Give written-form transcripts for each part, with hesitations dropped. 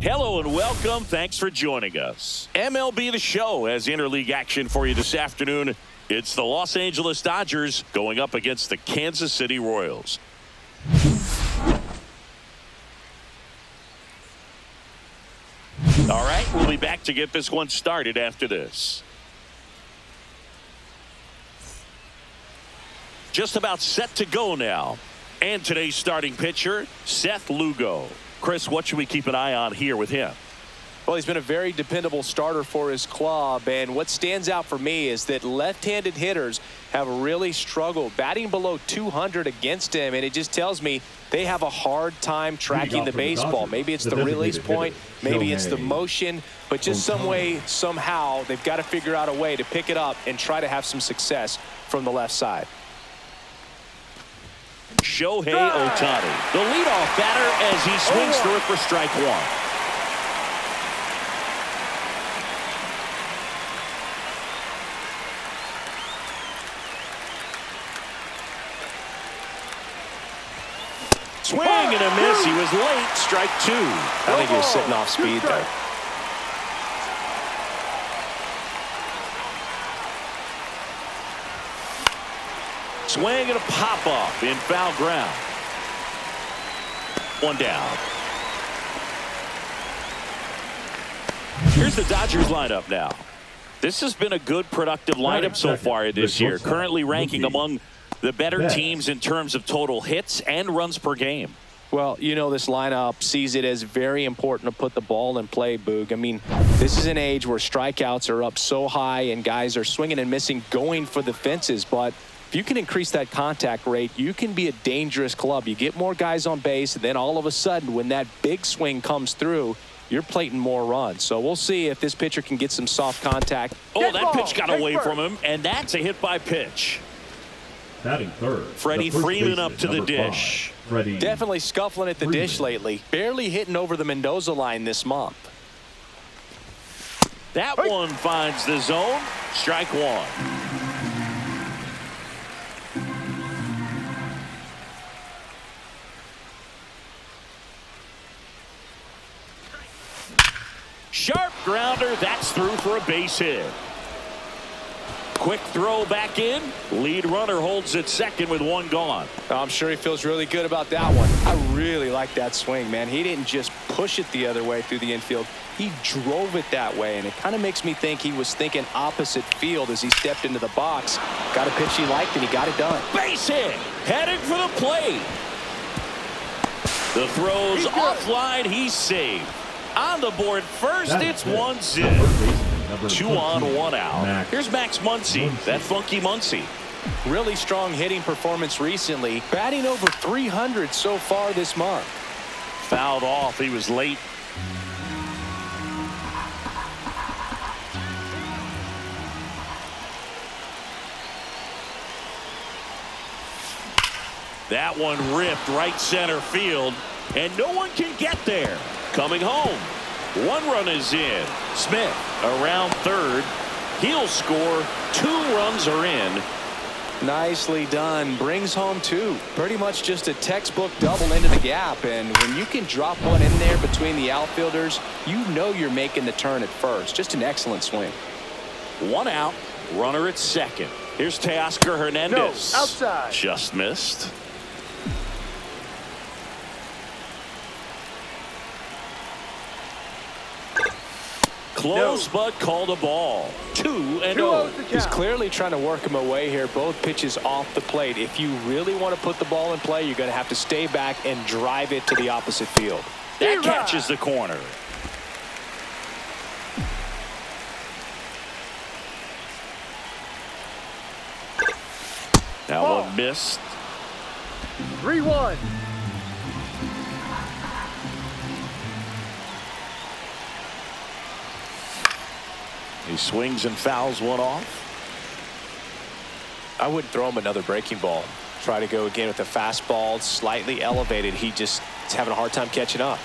Hello and welcome. Thanks for joining us. MLB The Show has interleague action for you this afternoon. It's the Los Angeles Dodgers going up against the Kansas City Royals. All right, we'll be back to get this one started after this. Just about set to go now. And today's starting pitcher, Seth Lugo. Chris, what should we keep an eye on here with him? Well, he's been a very dependable starter for his club, and what stands out for me is that left-handed hitters have really struggled batting below 200 against him, and it just tells me they have a hard time tracking the baseball. Maybe it's the release point, maybe it's the motion, but just some way, somehow, they've got to figure out a way to pick it up and try to have some success from the left side. Shohei Ohtani, the leadoff batter as he swings through it for strike one. Swing and a miss. He was late. Strike two. I think he was sitting off speed there. Swing and a pop-up in foul ground. One down. Here's the Dodgers lineup now. This has been a good, productive lineup so far this year, currently ranking among the better teams in terms of total hits and runs per game. Well, you know, this lineup sees it as very important to put the ball in play, Boog. I mean, this is an age where strikeouts are up so high and guys are swinging and missing, going for the fences. But if you can increase that contact rate, you can be a dangerous club. You get more guys on base, and then all of a sudden, when that big swing comes through, you're plating more runs. So we'll see if this pitcher can get some soft contact. Oh, that pitch got away from him, and that's a hit by pitch. Batting third, Freddie Freeman up to the dish. Definitely scuffling at the dish lately. Barely hitting over the Mendoza line this month. That one finds the zone. Strike one. Sharp grounder. That's through for a base hit. Quick throw back in. Lead runner holds at second with one gone. I'm sure he feels really good about that one. I really like that swing, man. He didn't just push it the other way through the infield. He drove it that way, and it kind of makes me think he was thinking opposite field as he stepped into the box. Got a pitch he liked, and he got it done. Base hit. Heading for the plate. The throw's offline. He's saved. On the board first, it's 1-0. 2 on, 1 out. Here's Max Muncy, that funky Muncy. Really strong hitting performance recently. Batting over 300 so far this month. Fouled off. He was late. That one ripped right center field, and no one can get there. Coming home. 1 run is in. Smith around third. He'll score. 2 runs are in. Nicely done. Brings home 2. Pretty much just a textbook double into the gap. And when you can drop one in there between the outfielders, you know you're making the turn at first. Just an excellent swing. 1 out. Runner at second. Here's Teoscar Hernandez. No, outside. Just missed. Close, but called a ball. 2-0. He's clearly trying to work him away here. Both pitches off the plate. If you really want to put the ball in play, you're going to have to stay back and drive it to the opposite field. That catches the corner. That one missed. 3-1. He swings and fouls one off. I wouldn't throw him another breaking ball. Try to go again with the fastball, slightly elevated. He just is having a hard time catching up.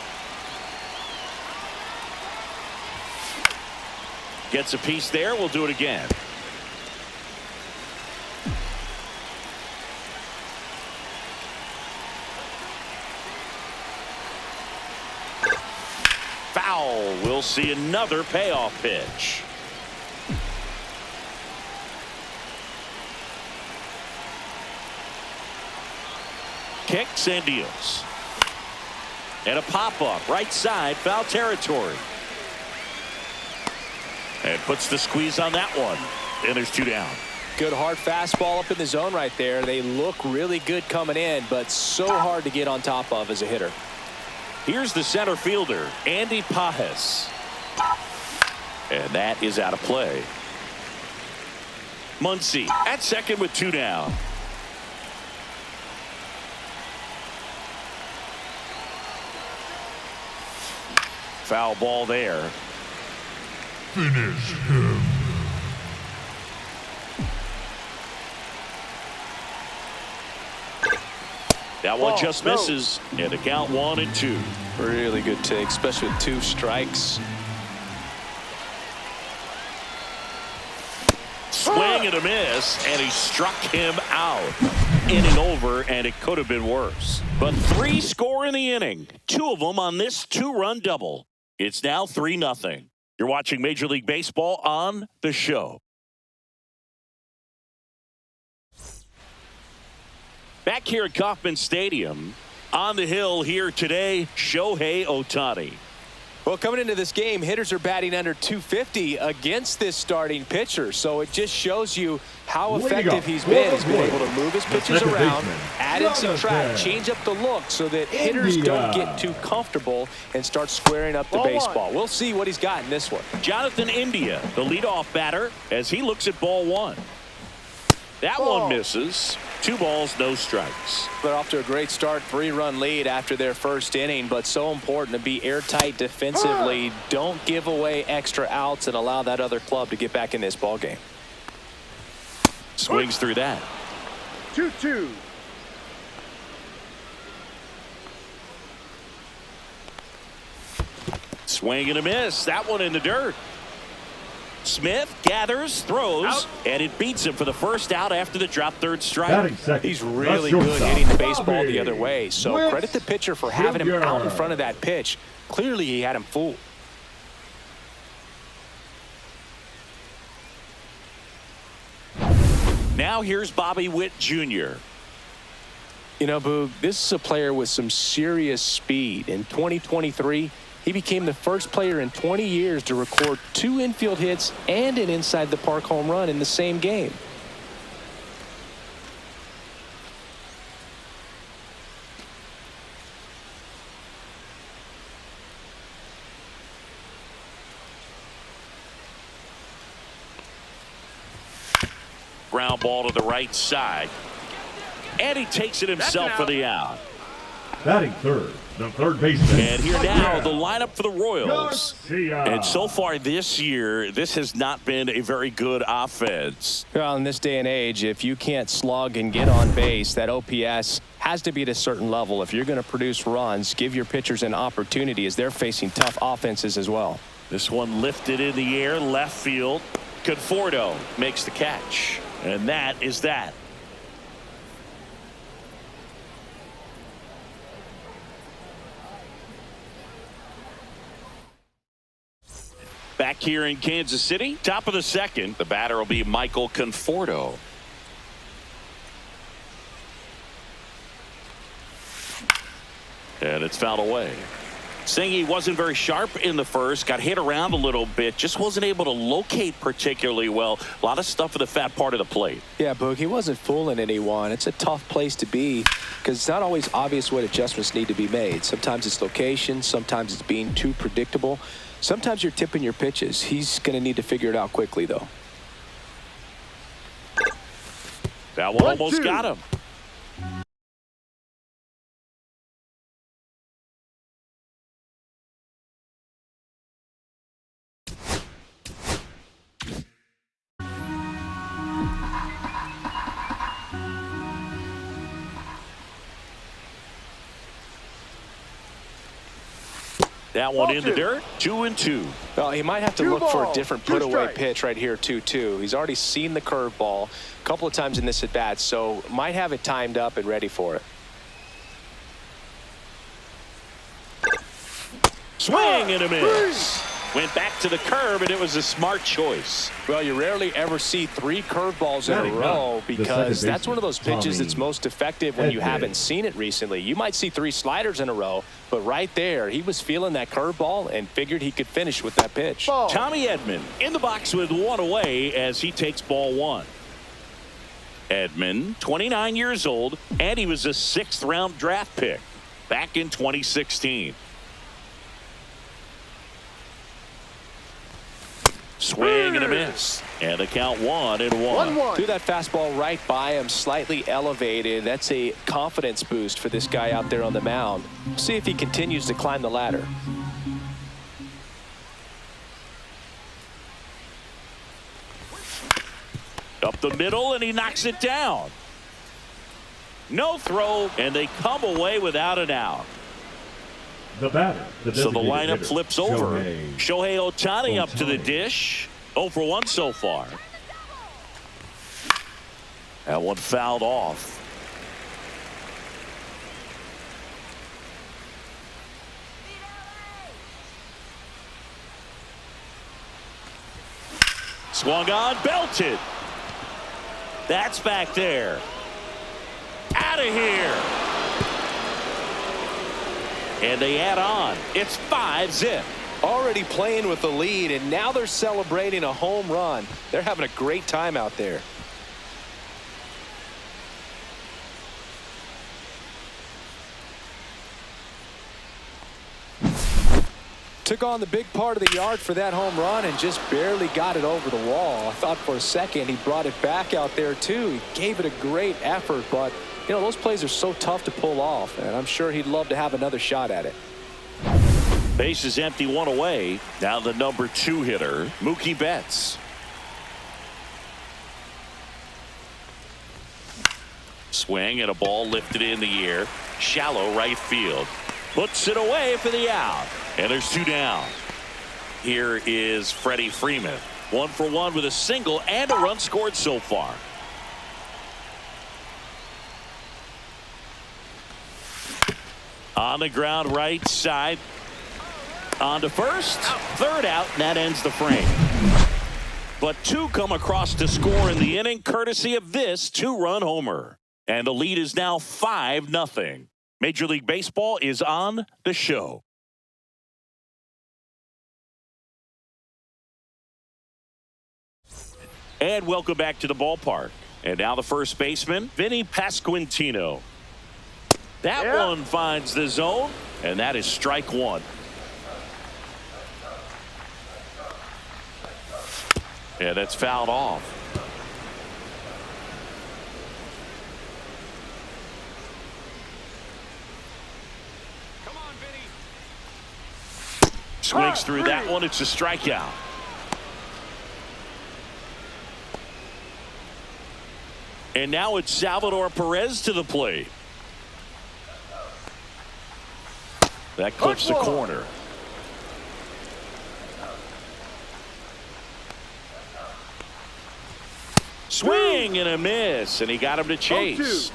Gets a piece there. We'll do it again. we'll see another payoff pitch. Kicks and deals. And a pop-up right side, foul territory. And puts the squeeze on that one. And there's 2 down. Good hard fastball up in the zone right there. They look really good coming in, but so hard to get on top of as a hitter. Here's the center fielder, Andy Pajes. And that is out of play. Muncy at second with 2 down. Foul ball there. Finish him. That one just misses, and the count 1-2. Really good take, especially with 2 strikes. Swing and a miss, and he struck him out. Inning over, and it could have been worse. But 3 score in the inning, 2 of them on this 2-run double. It's now 3-0. You're watching Major League Baseball on The Show. Back here at Kauffman Stadium, on the hill here today, Shohei Ohtani. Well, coming into this game, hitters are batting under 250 against this starting pitcher. So it just shows you how effective he's been. He's been able to move his pitches around, add and subtract, change up the look so that hitters don't get too comfortable and start squaring up the baseball. We'll see what he's got in this one. Jonathan India, the leadoff batter, as he looks at ball 1. That one misses. 2 balls, no strikes. They're off to a great start, 3-run lead after their first inning, but so important to be airtight defensively. Don't give away extra outs and allow that other club to get back in this ball game. Swings through that. 2-2. Swing and a miss. That one in the dirt. Smith gathers, throws, and it beats him for the first out after the drop third strike. He's really good hitting the baseball the other way. So credit the pitcher for having him out in front of that pitch. Clearly he had him fooled. Now here's Bobby Witt Jr. You know, Boog, this is a player with some serious speed. In 2023, he became the first player in 20 years to record 2 infield hits and an inside-the-park home run in the same game. Ground ball to the right side. And he takes it himself for the out. Batting third, the third baseman. And here now, the lineup for the Royals. And so far this year, this has not been a very good offense. Well, in this day and age, if you can't slug and get on base, that OPS has to be at a certain level. If you're going to produce runs, give your pitchers an opportunity as they're facing tough offenses as well. This one lifted in the air, left field. Conforto makes the catch. And that is that. Back here in Kansas City, top of the second, the batter will be Michael Conforto. And it's fouled away. Saying he wasn't very sharp in the first, got hit around a little bit, just wasn't able to locate particularly well. A lot of stuff at the fat part of the plate. Yeah, Boog, he wasn't fooling anyone. It's a tough place to be because it's not always obvious what adjustments need to be made. Sometimes it's location, sometimes it's being too predictable. Sometimes you're tipping your pitches. He's going to need to figure it out quickly, though. That one almost got him. That one in the dirt, 2-2. Well, he might have to look for a different put-away pitch right here, 2-2. He's already seen the curveball a couple of times in this at-bat, so might have it timed up and ready for it. Swing and a miss. Went back to the curve, and it was a smart choice. Well, you rarely ever see 3 curveballs in a row because that's one of those pitches that's most effective when you haven't seen it recently. You might see 3 sliders in a row, but right there, he was feeling that curveball and figured he could finish with that pitch. Tommy Edman in the box with 1 away as he takes ball 1. Edman, 29 years old, and he was a 6th-round draft pick back in 2016. Swing and a miss. And the count 1-1. Threw that fastball right by him, slightly elevated. That's a confidence boost for this guy out there on the mound. See if he continues to climb the ladder. Up the middle, and he knocks it down. No throw, and they come away without an out. The batter, So the lineup hitter, flips over. Shohei Ohtani up to the dish. 0 for 1 so far. That one fouled off. Swung on, belted. That's back there. Out of here. And they add on. It's 5-zip. Already playing with the lead, and now they're celebrating a home run. They're having a great time out there. Took on the big part of the yard for that home run and just barely got it over the wall. I thought for a second he brought it back out there too. He gave it a great effort, but you know, those plays are so tough to pull off, and I'm sure he'd love to have another shot at it. Base is empty, 1 away. Now the number 2 hitter, Mookie Betts. Swing and a ball lifted in the air. Shallow right field. Puts it away for the out. And there's 2 down. Here is Freddie Freeman. 1 for 1 with a single and a run scored so far. On the ground right side. On to first. 3rd out, and that ends the frame. But 2 come across to score in the inning, courtesy of this 2-run homer. And the lead is now 5-0. Major League Baseball is on the show. And welcome back to the ballpark. And now the first baseman, Vinny Pasquantino. That one finds the zone, and that is strike 1. And that's fouled off. Come on, Vinny. Swings through that one. It's a strikeout. And now it's Salvador Perez to the plate. That clips the corner. Swing and a miss, and he got him to chase.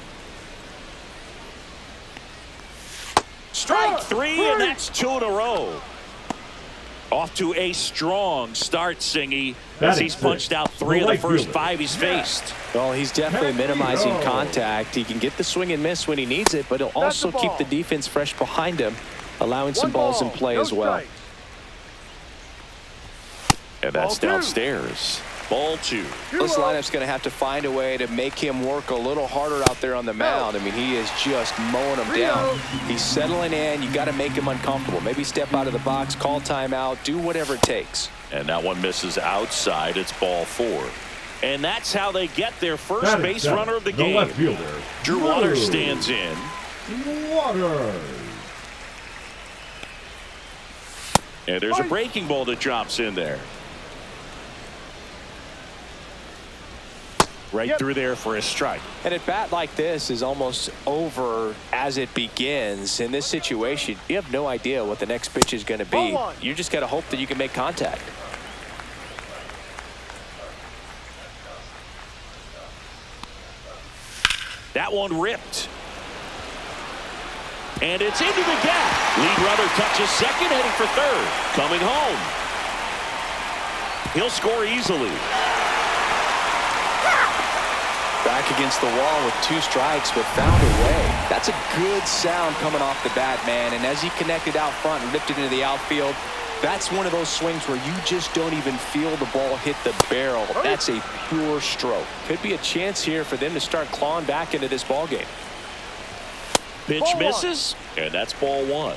Strike 3, and that's 2 in a row. Off to a strong start, Singy, as he's punched out 3 of the first 5 he's faced. Well, he's definitely minimizing contact. He can get the swing and miss when he needs it, but he'll also keep the defense fresh behind him, allowing some balls in play as well. And that's downstairs. Ball 2. This lineup's going to have to find a way to make him work a little harder out there on the mound. I mean, he is just mowing him down. He's settling in. You got to make him uncomfortable. Maybe step out of the box, call timeout, do whatever it takes. And that one misses outside. It's ball 4. And that's how they get their first base runner of the game. Left fielder, Drew Waters stands in. Waters. And there's a breaking ball that drops in there. Right through there for a strike. And at bat like this is almost over as it begins. In this situation, you have no idea what the next pitch is going to be. You just got to hope that you can make contact. That one ripped. And it's into the gap. Lead runner touches second, heading for third. Coming home. He'll score easily. Back against the wall with 2 strikes, but found a way. That's a good sound coming off the bat, man. And as he connected out front and ripped it into the outfield, that's one of those swings where you just don't even feel the ball hit the barrel. That's a pure stroke. Could be a chance here for them to start clawing back into this ball game. Pitch misses, and that's ball 1.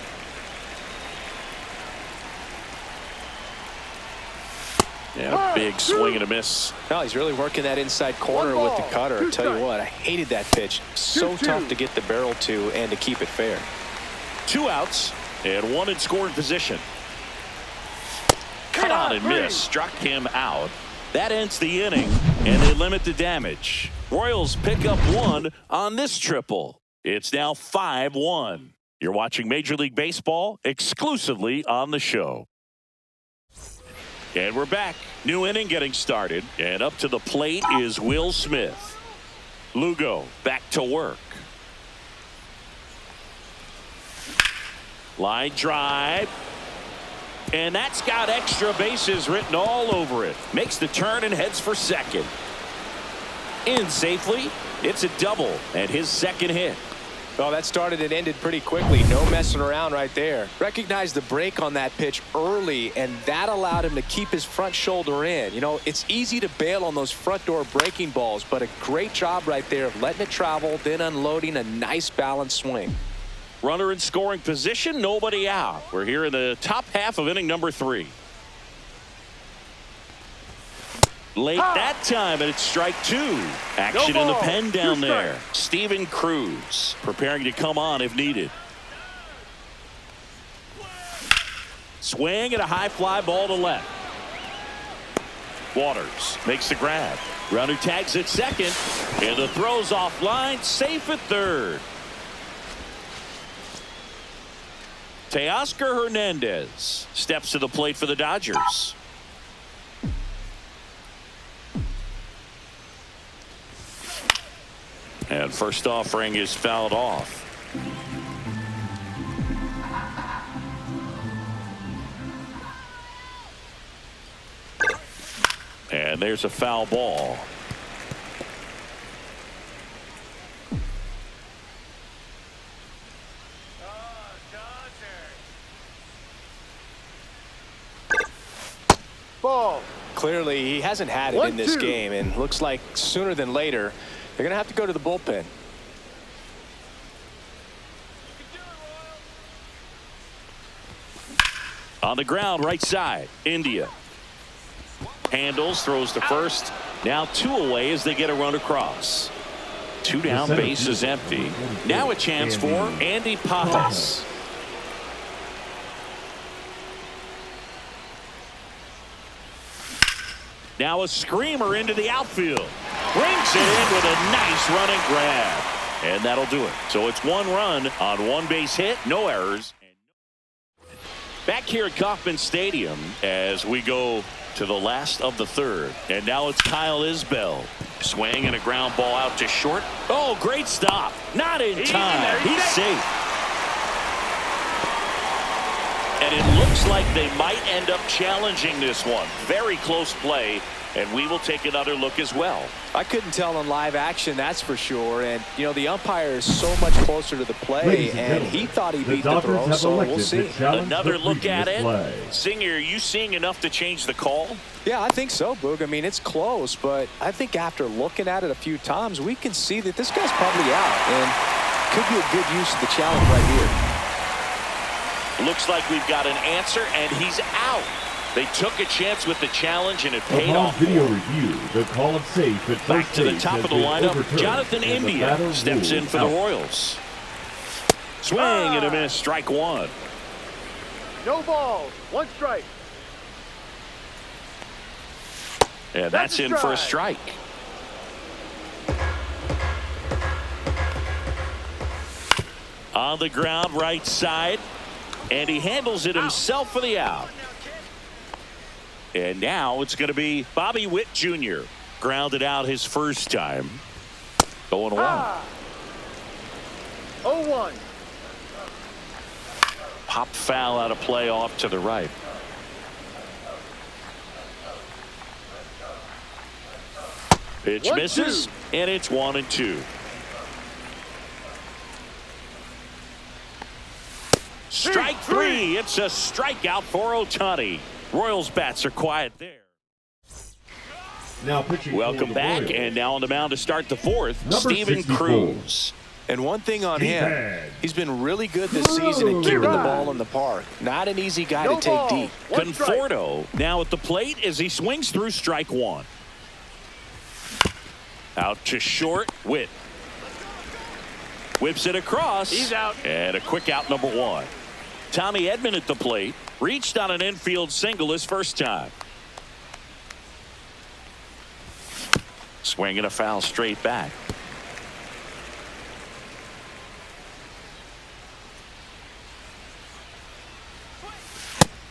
Yeah, big swing and a miss. No, he's really working that inside corner with the cutter. I tell you what, I hated that pitch. So tough to get the barrel to and to keep it fair. 2 outs and 1 in scoring position. Cut on and miss. Struck him out. That ends the inning, and they limit the damage. Royals pick up 1 on this triple. It's now 5-1. You're watching Major League Baseball exclusively on the show. And we're back. New inning getting started. And up to the plate is Will Smith. Lugo back to work. Line drive. And that's got extra bases written all over it. Makes the turn and heads for second. In safely. It's a double and his second hit. Well, that started and ended pretty quickly. No messing around right there. Recognized the break on that pitch early, and that allowed him to keep his front shoulder in. You know, it's easy to bail on those front door breaking balls, but a great job right there of letting it travel, then unloading a nice balanced swing. Runner in scoring position, nobody out. We're here in the top half of inning number 3. Late that time, and it's strike 2. Action in the pen down there. Steven Cruz preparing to come on if needed. Swing and a high fly ball to left. Waters makes the grab. Runner tags at second, and the throw's offline, safe at third. Teoscar Hernandez steps to the plate for the Dodgers. And first offering is fouled off. And there's a foul ball. Ball. Clearly, he hasn't had it in this game, and looks like sooner than later, they're going to have to go to the bullpen. On the ground, right side, India. Handles, throws to first. Now 2 away as they get a run across. 2 down, base is empty. Now a chance for Andy Pajas. Now a screamer into the outfield. Brings it in with a nice running grab. And that'll do it. So it's 1 run on 1 base hit, no errors. Back here at Kauffman Stadium as we go to the last of the 3rd. And now it's Kyle Isbell. Swing and a ground ball out to short. Oh, great stop. Not in time. He's safe. And it looks like they might end up challenging this one. Very close play. And we will take another look as well. I couldn't tell on live action, that's for sure. And, you know, the umpire is so much closer to the play, and he thought he beat the throw, so we'll see. Another look at it. Singer, are you seeing enough to change the call? Yeah, I think so, Boog. I mean, it's close, but I think after looking at it a few times, we can see that this guy's probably out, and could be a good use of the challenge right here. Looks like we've got an answer, and he's out. They took a chance with the challenge, and it paid off. Video review, the call of safe at back to the top of the lineup. Jonathan India steps in for the Royals. Swing and a miss. Strike 1. No ball. 1 strike. And that's in for a strike. On the ground, right side. And he handles it himself for the out. And now it's going to be Bobby Witt Jr. Grounded out his first time. 0-1. 0-1. Pop foul out of play off to the right. Pitch 1-2. misses, and it's 1-2. Strike three. It's a strikeout for Ohtani. Royals bats are quiet there. Now pitching. Welcome back, and now on the mound to start the fourth, Number Steven 64. Cruz. And one thing on him, he's been really good this season at keeping the ball in the park. Not an easy guy to take deep. Conforto now at the plate as he swings through strike one. Out to short, Witt. Whips it across. He's out. And a quick out, number one. Tommy Edman at the plate. Reached on an infield single his first time. Swinging a foul straight back.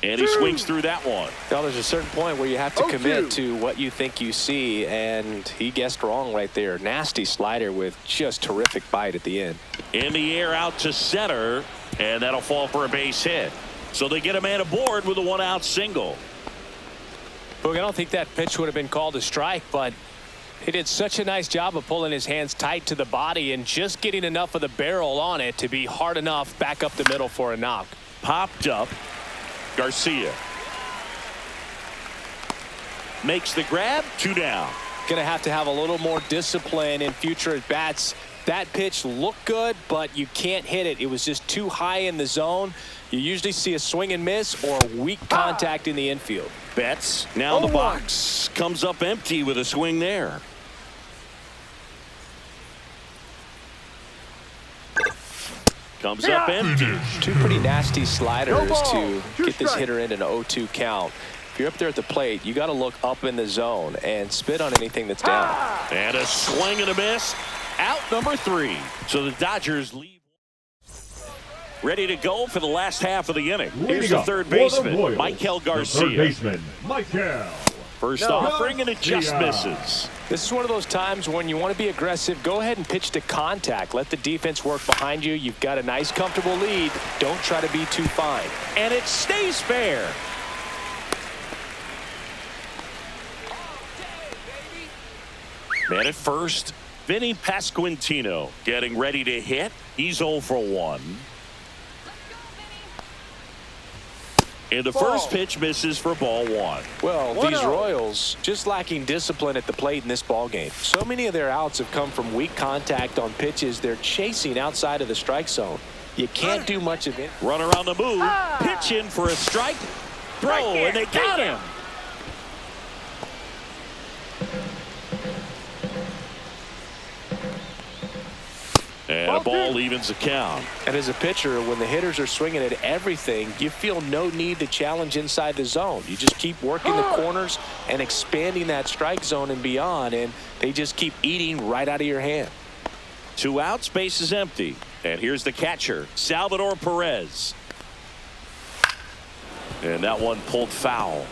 And he swings through that one. Now, there's a certain point where you have to commit to what you think you see, and he guessed wrong right there. Nasty slider with just terrific bite at the end. In the air out to center, and that'll fall for a base hit. So they get a man aboard with a one-out single. Look, I don't think that pitch would have been called a strike, but he did such a nice job of pulling his hands tight to the body and just getting enough of the barrel on it to be hard enough back up the middle for a knock. Popped up. Garcia makes the grab, 2 down. Going to have a little more discipline in future at bats. That pitch looked good, but you can't hit it. It was just too high in the zone. You usually see a swing and miss or weak contact in the infield. Betts now in the box, comes up empty with a swing there. Comes up empty. Two pretty nasty sliders to get this hitter in an 0-2 count. If you're up there at the plate, you got to look up in the zone and spit on anything that's down. And a swing and a miss. Out number 3. So the Dodgers leave. Ready to go for the last half of the inning. Here's the third baseman, Michael Garcia. Third baseman, Michael. First offering, and it just misses. This is one of those times when you want to be aggressive. Go ahead and pitch to contact. Let the defense work behind you. You've got a nice, comfortable lead. Don't try to be too fine. And it stays fair. Man at first, Vinny Pasquantino getting ready to hit. He's 0 for 1. And the first pitch misses for ball 1. Well, these Royals just lacking discipline at the plate in this ball game. So many of their outs have come from weak contact on pitches they're chasing outside of the strike zone. You can't do much of it. Runner on the move. Pitch in for a strike. Throw, and they got him. And a ball evens the count. And as a pitcher, when the hitters are swinging at everything, you feel no need to challenge inside the zone. You just keep working the corners and expanding that strike zone and beyond, and they just keep eating right out of your hand. 2 outs, base is empty. And here's the catcher, Salvador Perez. And that one pulled foul.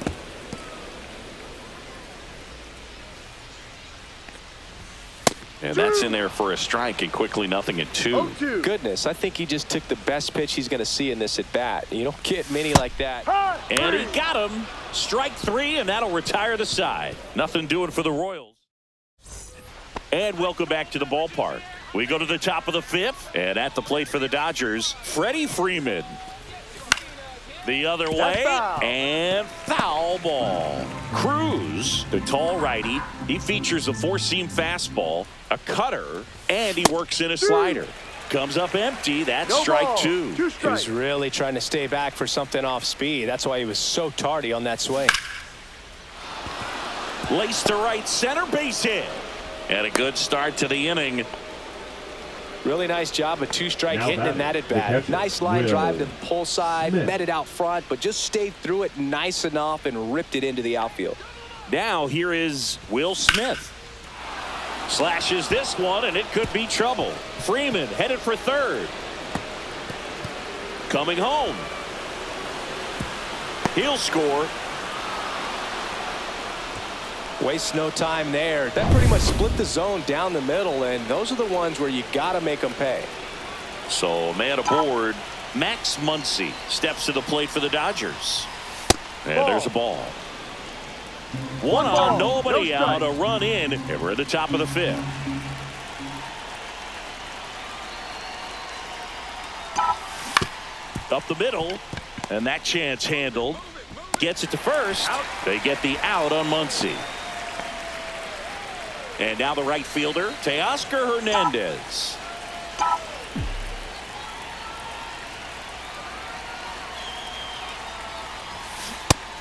And that's in there for a strike, and quickly 0-2. Goodness, I think he just took the best pitch he's going to see in this at bat. You don't get many like that. And he got him. Strike 3, and that'll retire the side. Nothing doing for the Royals. And welcome back to the ballpark. We go to the top of the 5th, and at the plate for the Dodgers, Freddie Freeman. The other way, and foul ball. Cruz, the tall righty, he features a 4-seam fastball, a cutter, and he works in a slider. Comes up empty. That's strike 2. He was really trying to stay back for something off speed. That's why he was so tardy on that swing. Laced to right center, base hit. And a good start to the inning. Really nice job of 2-strike hitting in that at bat. Nice line drive to the pull side, met it out front, but just stayed through it nice enough and ripped it into the outfield. Now here is Will Smith. Slashes this one, and it could be trouble. Freeman headed for third. Coming home. He'll score. Waste no time there. That pretty much split the zone down the middle, and those are the ones where you got to make them pay. So a man aboard. Max Muncy steps to the plate for the Dodgers. And there's a ball. One ball, on, nobody no out, strike. a run in, and we're at the top of the fifth. Up the middle, and that chance handled. Gets it to first. Out. They get the out on Muncy. And now the right fielder, Teoscar Hernandez.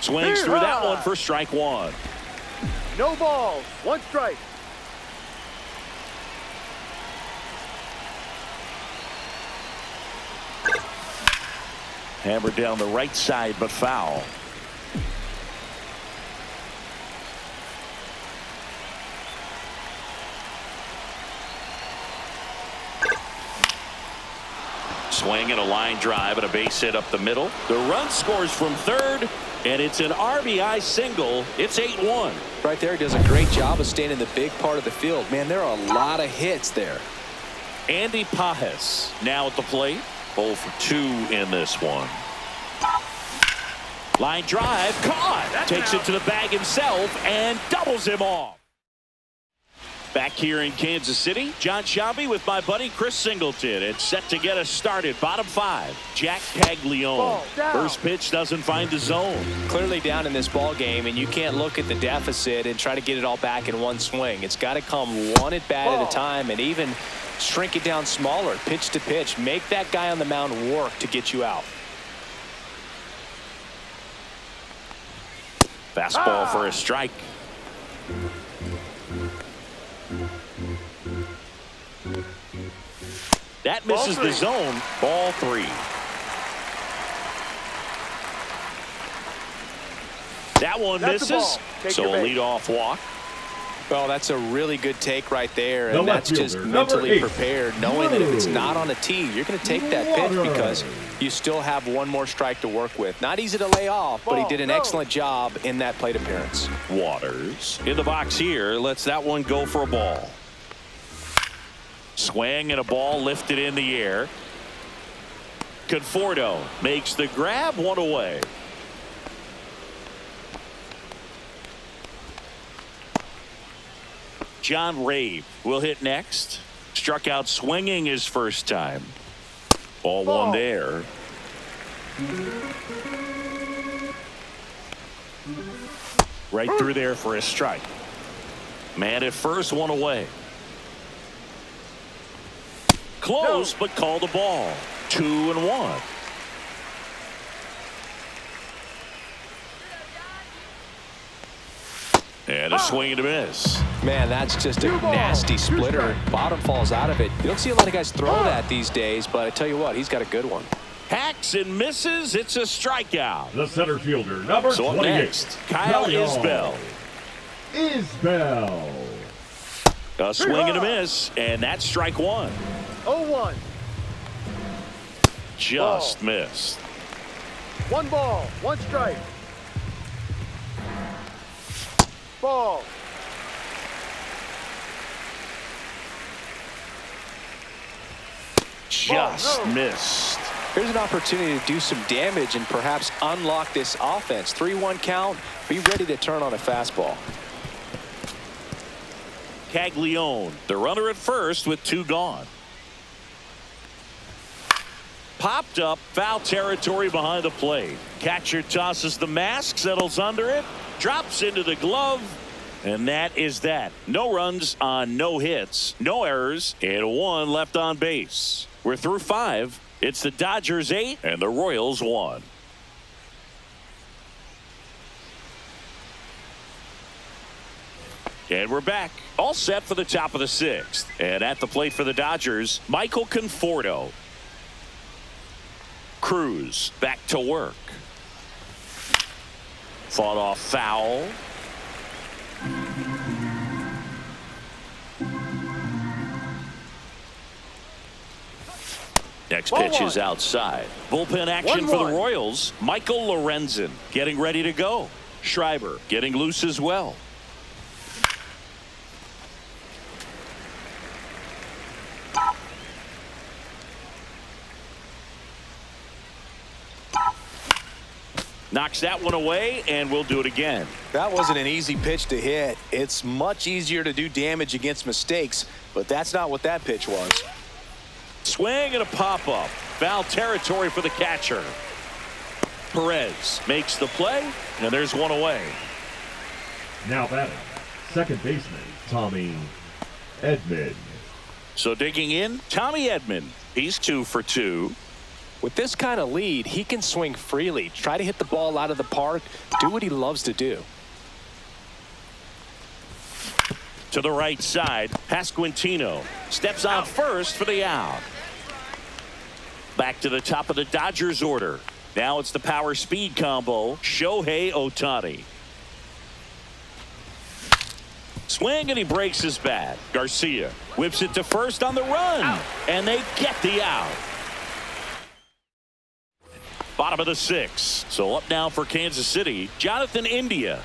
Swings through that one for strike one. No balls. One strike. Hammered down the right side, but foul. Swing and a line drive and a base hit up the middle. The run scores from third, and it's an RBI single. It's 8-1. Right there, he does a great job of staying in the big part of the field. Man, there are a lot of hits there. Andy Pajes now at the plate. 0 for 2 in this one. Line drive, caught. Takes it to the bag himself and doubles him off. Back here in Kansas City, John Sciambi with my buddy Chris Singleton. It's set to get us started. Bottom 5, Jack Caglione. First pitch doesn't find the zone. Clearly down in this ball game, and you can't look at the deficit and try to get it all back in one swing. It's got to come one at bat at a time, and even shrink it down smaller, pitch to pitch. Make that guy on the mound work to get you out. Fastball for a strike. That misses the zone. Ball 3. That one misses. So a leadoff walk. Well, that's a really good take right there, The and left that's just fielder, mentally number 8, prepared, knowing that if it's not on a tee, you're going to take that pitch because you still have one more strike to work with. Not easy to lay off, but he did an excellent job in that plate appearance. Waters in the box here. Lets that one go for a ball. Swing and a ball lifted in the air. Conforto makes the grab, one away. John Ray will hit next. Struck out swinging his first time. Ball 1 there. Right through there for a strike. Man at first, 1 away. Close, but called a ball. 2-1. And a swing and a miss. Man, that's just a nasty splitter. Bottom falls out of it. You don't see a lot of guys throw that these days, but I tell you what, he's got a good one. Hacks and misses. It's a strikeout. The center fielder, number So up 28. next, Kyle Isbell. Isbell. A swing and a miss, and that's strike 1. 0-1. Just missed. 1 ball. 1 strike. Ball. Just missed. Here's an opportunity to do some damage and perhaps unlock this offense. 3-1 count. Be ready to turn on a fastball. Caglione, the runner at first with 2 gone. Popped up, foul territory behind the plate. Catcher tosses the mask, settles under it, drops into the glove, and that is that. No runs on no hits, no errors, and 1 left on base. We're through 5. It's the Dodgers 8 and the Royals 1. And we're back. All set for the top of the 6th. And at the plate for the Dodgers, Michael Conforto. Cruz back to work. Fought off foul. Next pitch is outside. Bullpen action for the Royals. Michael Lorenzen getting ready to go. Schreiber getting loose as well. Knocks that one away, and we'll do it again. That wasn't an easy pitch to hit. It's much easier to do damage against mistakes, but that's not what that pitch was. Swing and a pop-up. Foul territory for the catcher. Perez makes the play, and there's one away. Now batting, second baseman, Tommy Edman. So digging in, Tommy Edman. He's 2 for 2. With this kind of lead, he can swing freely, try to hit the ball out of the park, do what he loves to do. To the right side, Pasquantino steps on first for the out. Back to the top of the Dodgers order. Now it's the power speed combo, Shohei Ohtani. Swing and he breaks his bat. Garcia whips it to first on the run, and they get the out. Bottom of the 6th. So up now for Kansas City, Jonathan India.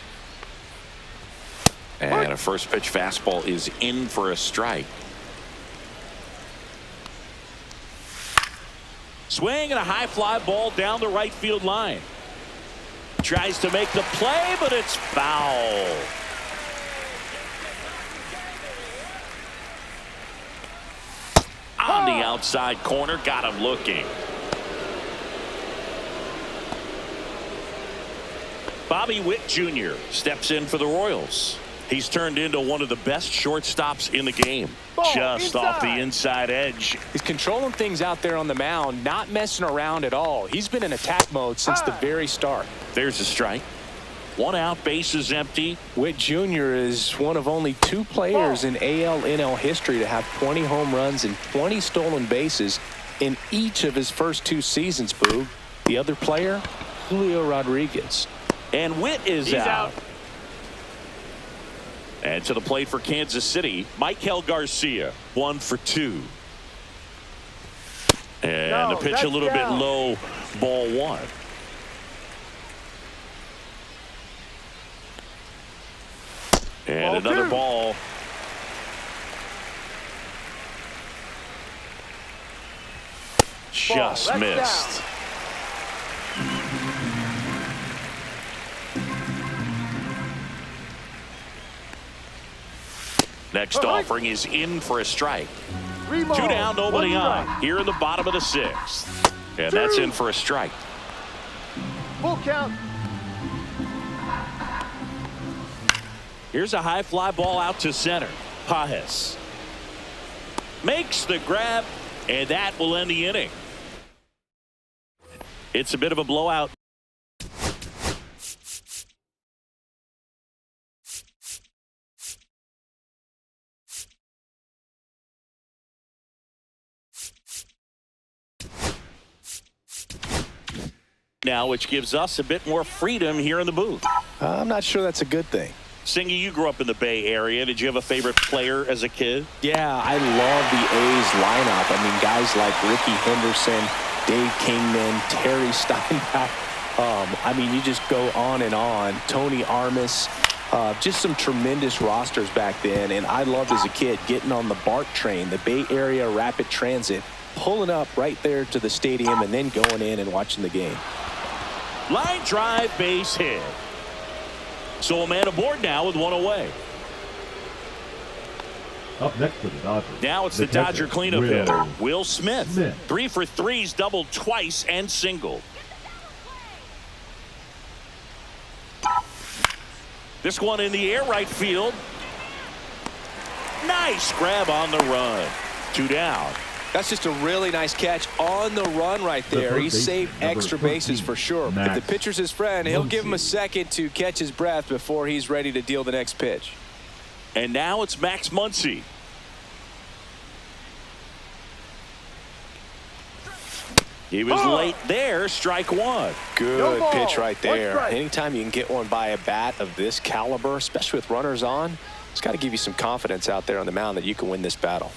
And a first pitch fastball is in for a strike. Swing and a high fly ball down the right field line. Tries to make the play, but it's foul. On the outside corner, got him looking. Bobby Witt Jr. steps in for the Royals. He's turned into one of the best shortstops in the game. Just off the inside edge. He's controlling things out there on the mound, not messing around at all. He's been in attack mode since the very start. There's a strike. 1 out, base is empty. Witt Jr. is one of only 2 players in AL/NL history to have 20 home runs and 20 stolen bases in each of his first 2 seasons, Boog. The other player, Julio Rodriguez. And Witt is out. And to the plate for Kansas City, Michael Garcia, 1 for 2. And the pitch a little bit low, ball 1. And another ball. Just missed. Next offering is in for a strike. 2 down, nobody on. Here in the bottom of the 6th. And that's in for a strike. Full count. Here's a high fly ball out to center. Pajes makes the grab, and that will end the inning. It's a bit of a blowout. Now, which gives us a bit more freedom here in the booth. I'm not sure that's a good thing. Singy, you grew up in the Bay Area. Did you have a favorite player as a kid? Yeah, I love the A's lineup. I mean, guys like Ricky Henderson, Dave Kingman, Terry Steinbach. I mean, you just go on and on. Tony Armas. Just some tremendous rosters back then. And I loved as a kid getting on the BART train, the Bay Area Rapid Transit, pulling up right there to the stadium and then going in and watching the game. Line drive, base hit. So a man aboard now with 1 away. Up next for the Dodgers. Now it's the Dodger cleanup hitter, Will Smith. 3 for 3's doubled twice and singled. This one in the air, right field. Nice grab on the run. 2 down. That's just a really nice catch on the run right there. He saved extra bases for sure. If the pitcher's his friend, he'll give him a second to catch his breath before he's ready to deal the next pitch. And now it's Max Muncy. He was late there, strike 1. Good pitch right there. Anytime you can get one by a bat of this caliber, especially with runners on, it's got to give you some confidence out there on the mound that you can win this battle.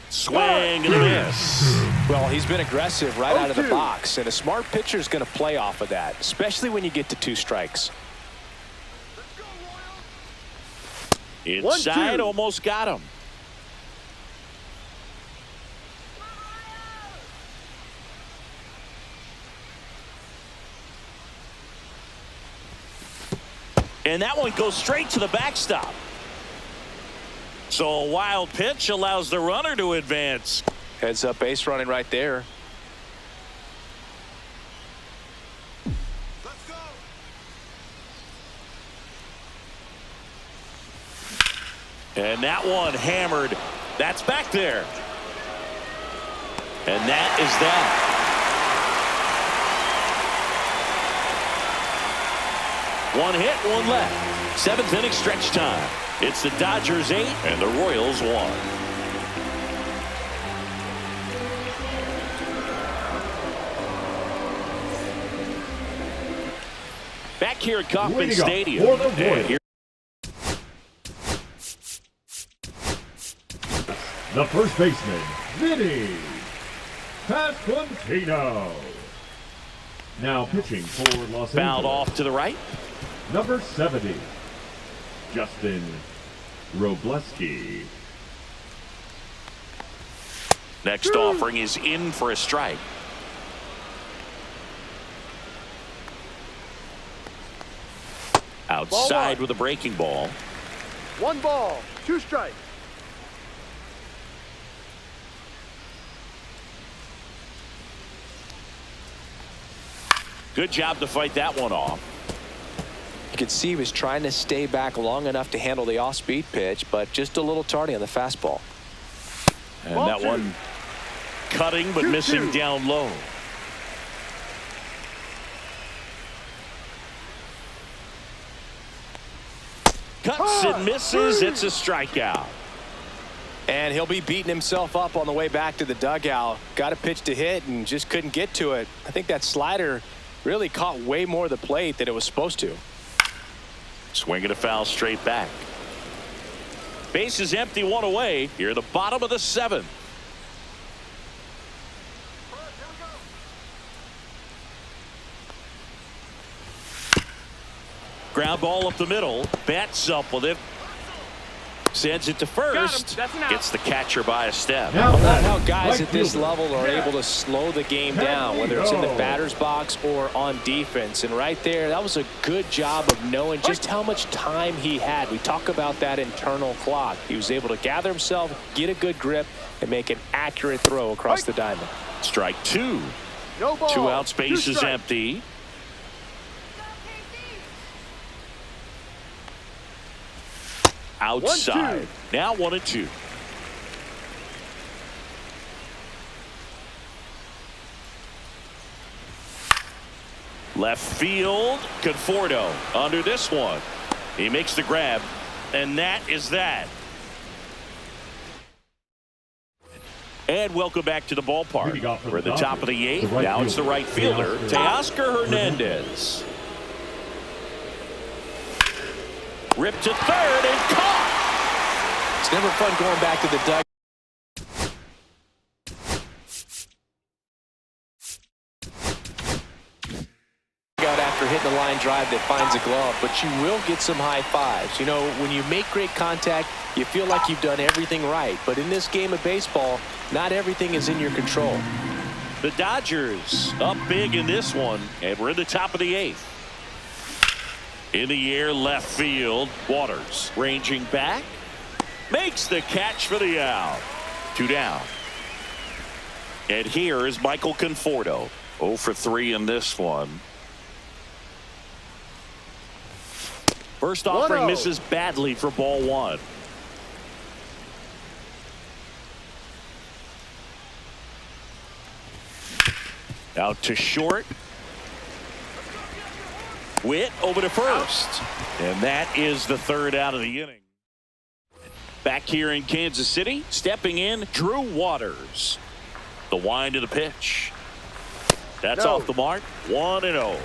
Swing and a miss. Well, he's been aggressive right out of the box, and a smart pitcher is going to play off of that, especially when you get to 2 strikes. Inside, almost got him. And that one goes straight to the backstop. So a wild pitch allows the runner to advance. Heads up base running right there. Let's go. And that one hammered. That's back there. And that is that. One hit, one left. Seventh inning stretch time. It's the Dodgers 8 and the Royals 1. Back here at Kauffman Stadium. For the Royals. The first baseman, Vinny Pasquantino. Now pitching for Los Fouled Angeles. off to the right. Number 70, Justin Robleski. Next offering is in for a strike. Outside with a breaking ball. 1 ball, 2 strikes. Good job to fight that one off. You could see he was trying to stay back long enough to handle the off-speed pitch, but just a little tardy on the fastball. And Ball that 2. one cutting but 2-2. missing down low. Cuts and misses. It's a strikeout. And he'll be beating himself up on the way back to the dugout. Got a pitch to hit and just couldn't get to it. I think that slider really caught way more of the plate than it was supposed to. Swinging a foul straight back. Base is empty, one away. Here at the bottom of the 7th. Ground ball up the middle. Bats up with it. Sends it to first. Gets the catcher by a step. Now I love batting, how guys right at this fielder, level are able to slow the game down, whether it's in the Lugo. batter's box or on defense. And right there, that was a good job of knowing just how much time he had. We talk about that internal clock. He was able to gather himself, get a good grip, and make an accurate throw across the diamond. Strike 2. No ball. 2 out, space 2 is strikes. empty. Outside. 1-2. Now 1-2. Left field. Conforto under this one. He makes the grab. And that is that. And welcome back to the ballpark. We're at the top of the 8th. Now it's the right fielder, Teoscar Hernandez. Ripped to third and caught. It's never fun going back to the dugout after hitting a line drive that finds a glove, but you will get some high fives. You know, when you make great contact, you feel like you've done everything right. But in this game of baseball, not everything is in your control. The Dodgers up big in this one, and we're in the top of the 8th. In the air, left field. Waters ranging back. Makes the catch for the out. 2 down. And here is Michael Conforto. 0 for 3 in this one. First offering 1-0. misses badly for ball 1. Out to short. Witt over to first. And that is the 3rd out of the inning. Back here in Kansas City, stepping in, Drew Waters. The wind of the pitch. That's off the mark. 1-0.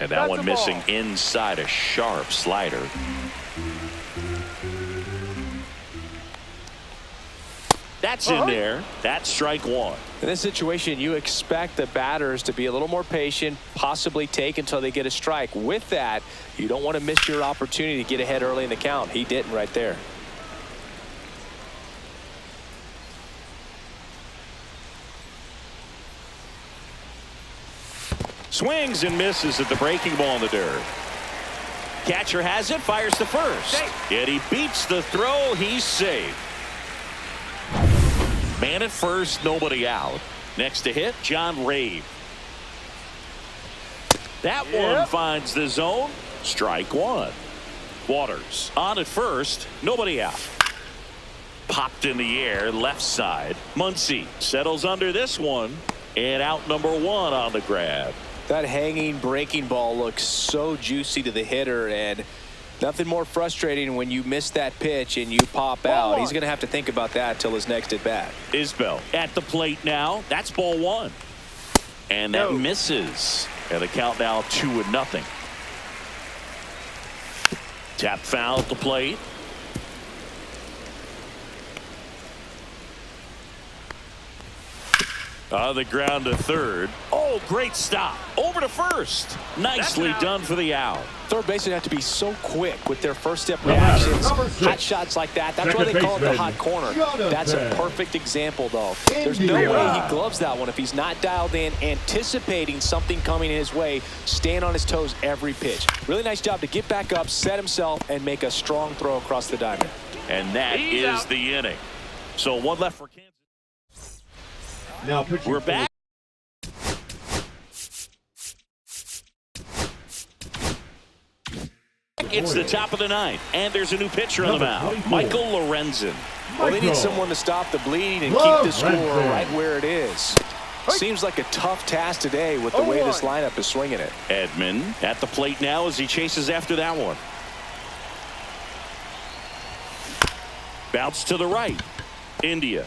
And that one missing inside, a sharp slider. That's in there. That's strike 1. In this situation, you expect the batters to be a little more patient, possibly take until they get a strike. With that, you don't want to miss your opportunity to get ahead early in the count. He didn't right there. Swings and misses at the breaking ball in the dirt. Catcher has it, fires to first. And he beats the throw. He's safe. Man at first, nobody out. Next to hit, John Rave. That one finds the zone. Strike one. Waters on at first, nobody out. Popped in the air, left side. Muncy settles under this one. And out number one on the grab. That hanging breaking ball looks so juicy to the hitter, and nothing more frustrating when you miss that pitch and you pop out. He's going to have to think about that till his next at bat. Isbell at the plate now. That's ball one. And that misses. And the count now 2-0. Tap foul at the plate. On the ground to third. Oh, great stop. Over to first. Nicely done for the out. Third basemen have to be so quick with their first step reactions. Hot shots like that. That's why they call it the hot corner. That's a perfect example, though. There's no way he gloves that one if he's not dialed in, anticipating something coming his way, staying on his toes every pitch. Really nice job to get back up, set himself, and make a strong throw across the diamond. And that is the inning. So one left for Kansas. Now We're back. It's the top of the ninth, and there's a new pitcher on the mound, Michael Lorenzen. Well, they need someone to stop the bleeding and keep the score right where it is. Seems like a tough task today with the way this lineup is swinging it. Edman at the plate now as he chases after that one. Bounce to the right. India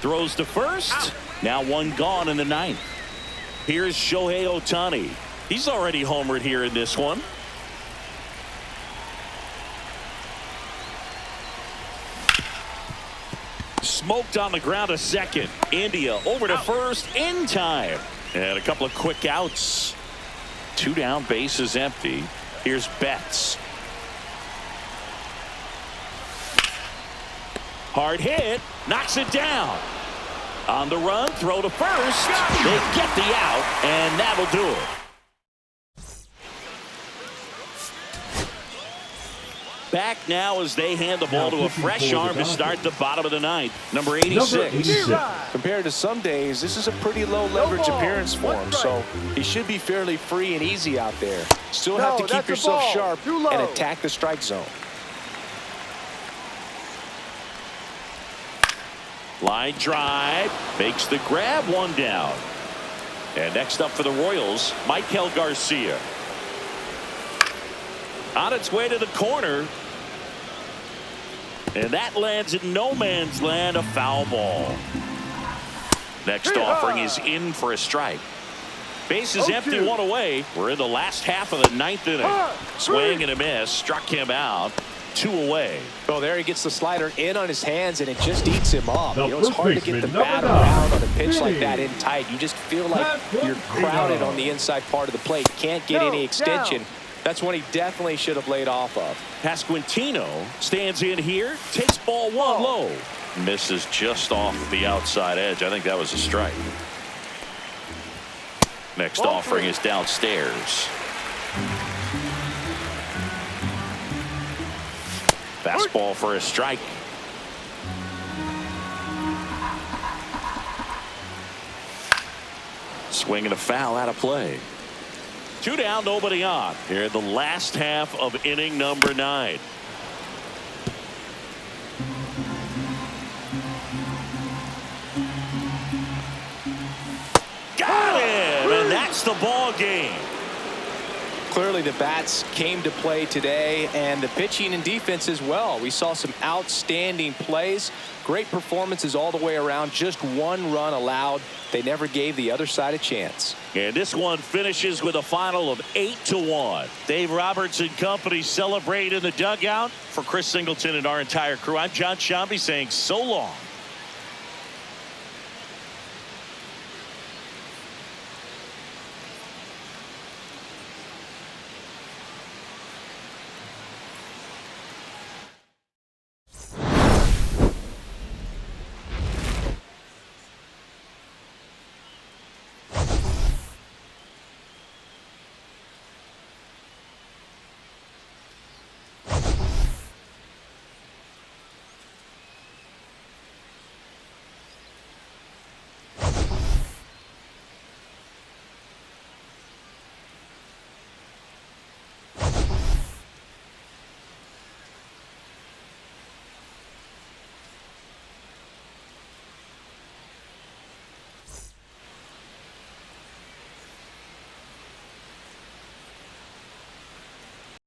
throws to first. Now one gone in the ninth. Here's Shohei Ohtani. He's already homered here in this one. Smoked on the ground to second. India over to first in time. And a couple of quick outs. 2 down, bases empty. Here's Betts. Hard hit. Knocks it down. On the run, throw to first. They get the out, and that'll do it. Back now as they hand the ball to a fresh arm to start the bottom of the ninth. Number 86. Compared to some days, this is a pretty low leverage appearance for him, so he should be fairly free and easy out there. Still have to keep yourself sharp and attack the strike zone. Line drive, makes the grab, one down. And next up for the Royals, Michael Garcia. On its way to the corner. And that lands in no man's land, a foul ball. Next offering is in for a strike. Base is empty, one away. We're in the last half of the ninth inning. Swing and a miss, struck him out. 2 away. Oh, there he gets the slider in on his hands, and it just eats him up. You know, it's hard to get the bat around on a pitch like that in tight. You just feel like you're crowded on the inside part of the plate. Can't get any extension. That's one he definitely should have laid off of. Pasquantino stands in here, takes ball 1 low. Misses just off the outside edge. I think that was a strike. Next offering is downstairs. Fastball for a strike. Swing and a foul out of play. 2 down, nobody on. Here in the last half of inning number 9. Got him, and that's the ball game. Clearly the bats came to play today, and the pitching and defense as well. We saw some outstanding plays, great performances all the way around. Just 1 run allowed. They never gave the other side a chance. And this one finishes with a final of 8-1. Dave Roberts and company celebrate in the dugout. For Chris Singleton and our entire crew, I'm John Shambi saying so long.